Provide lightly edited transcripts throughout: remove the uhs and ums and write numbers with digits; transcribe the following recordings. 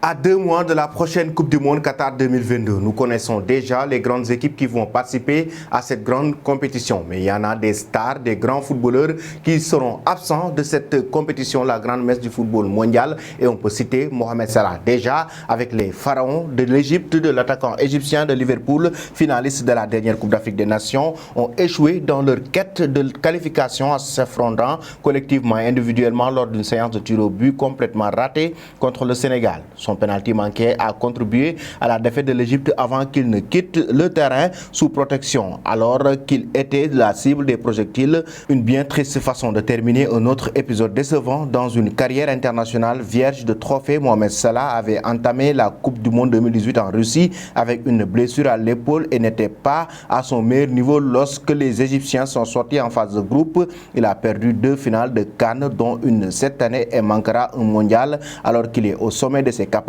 À 2 mois de la prochaine Coupe du Monde Qatar 2022, nous connaissons déjà les grandes équipes qui vont participer à cette grande compétition. Mais il y en a des stars, des grands footballeurs qui seront absents de cette compétition, la grande messe du football mondial. Et on peut citer Mohamed Salah. Déjà, avec les pharaons de l'Égypte, de l'attaquant égyptien de Liverpool, finaliste de la dernière Coupe d'Afrique des Nations, ont échoué dans leur quête de qualification en s'affrontant collectivement et individuellement lors d'une séance de tir au but complètement ratée contre le Sénégal. Son pénalty manqué a contribué à la défaite de l'Égypte avant qu'il ne quitte le terrain sous protection, alors qu'il était la cible des projectiles. Une bien triste façon de terminer un autre épisode décevant dans une carrière internationale vierge de trophées. Mohamed Salah avait entamé la Coupe du Monde 2018 en Russie avec une blessure à l'épaule et n'était pas à son meilleur niveau lorsque les Égyptiens sont sortis en phase de groupe. Il a perdu 2 finales de CAN, dont une cette année, et manquera un mondial alors qu'il est au sommet de ses capacités.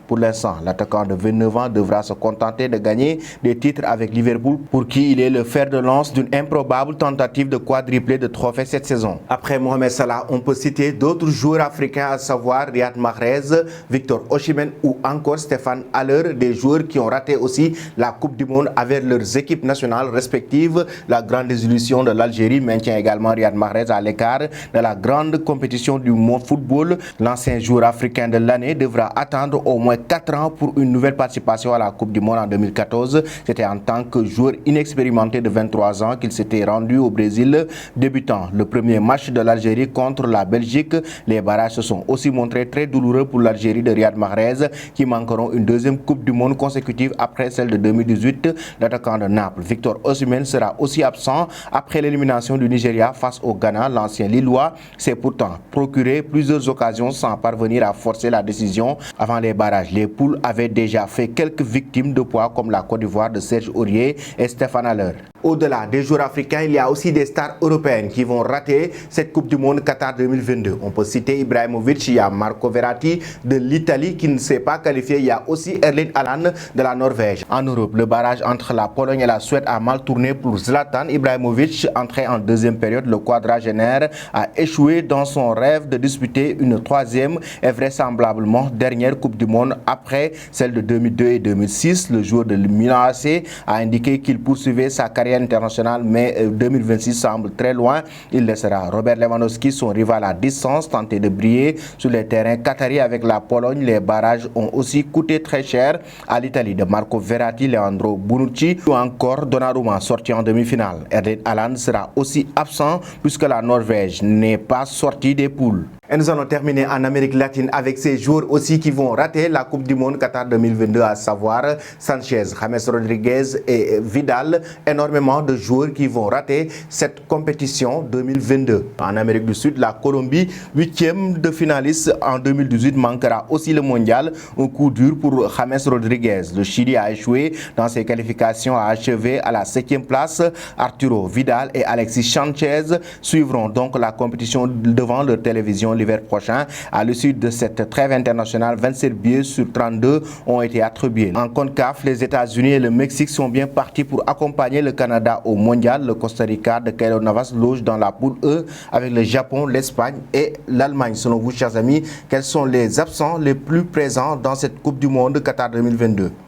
Pour l'instant, l'attaquant de 29 ans devra se contenter de gagner des titres avec Liverpool, pour qui il est le fer de lance d'une improbable tentative de quadruplé de trophées cette saison. Après Mohamed Salah, on peut citer d'autres joueurs africains, à savoir Riyad Mahrez, Victor Osimhen ou encore Stéphane Haller, des joueurs qui ont raté aussi la Coupe du Monde avec leurs équipes nationales respectives. La grande désillusion de l'Algérie maintient également Riyad Mahrez à l'écart de la grande compétition du monde football. L'ancien joueur africain de l'année devra attendre au moins 4 ans pour une nouvelle participation à la Coupe du Monde en 2014. C'était en tant que joueur inexpérimenté de 23 ans qu'il s'était rendu au Brésil, débutant le premier match de l'Algérie contre la Belgique. Les barrages se sont aussi montrés très douloureux pour l'Algérie de Riyad Mahrez, qui manqueront une deuxième Coupe du Monde consécutive après celle de 2018. L'attaquant de Naples, Victor Osimhen, sera aussi absent après l'élimination du Nigeria face au Ghana. L'ancien Lillois s'est pourtant procuré plusieurs occasions sans parvenir à forcer la décision. Avant les barrages, les poules avaient déjà fait quelques victimes de poids comme la Côte d'Ivoire de Serge Aurier et Stéphane Haller. Au-delà des joueurs africains, il y a aussi des stars européennes qui vont rater cette Coupe du Monde Qatar 2022. On peut citer Ibrahimovic, il y a Marco Verratti de l'Italie qui ne s'est pas qualifié, il y a aussi Erling Haaland de la Norvège. En Europe, le barrage entre la Pologne et la Suède a mal tourné pour Zlatan Ibrahimovic. Entré en deuxième période, le quadragénaire a échoué dans son rêve de disputer une troisième et vraisemblablement dernière Coupe du Monde après celle de 2002 et 2006. Le joueur de Milan AC a indiqué qu'il poursuivait sa carrière internationale, mais 2026 semble très loin. Il laissera Robert Lewandowski, son rival à distance, tenter de briller sur les terrains qataris avec la Pologne. Les barrages ont aussi coûté très cher à l'Italie de Marco Verratti, Leandro Bonucci ou encore Donnarumma, sorti en demi-finale. Erling Haaland sera aussi absent puisque la Norvège n'est pas sortie des poules. Et nous allons terminer en Amérique latine avec ces joueurs aussi qui vont rater la Coupe du Monde Qatar 2022, à savoir Sanchez, James Rodriguez et Vidal. Énormément de joueurs qui vont rater cette compétition 2022. En Amérique du Sud, la Colombie, 8e de finaliste en 2018, manquera aussi le mondial. Un coup dur pour James Rodriguez. Le Chili a échoué dans ses qualifications, a achevé à la 7e place. Arturo Vidal et Alexis Sanchez suivront donc la compétition devant leur télévision l'hiver prochain. À l'issue de cette trêve internationale, 27 billets sur 32 ont été attribués. En CONCACAF, les États-Unis et le Mexique sont bien partis pour accompagner le Canada au mondial. Le Costa Rica de Keylor Navas loge dans la poule E avec le Japon, l'Espagne et l'Allemagne. Selon vous, chers amis, quels sont les absents les plus présents dans cette Coupe du Monde Qatar 2022?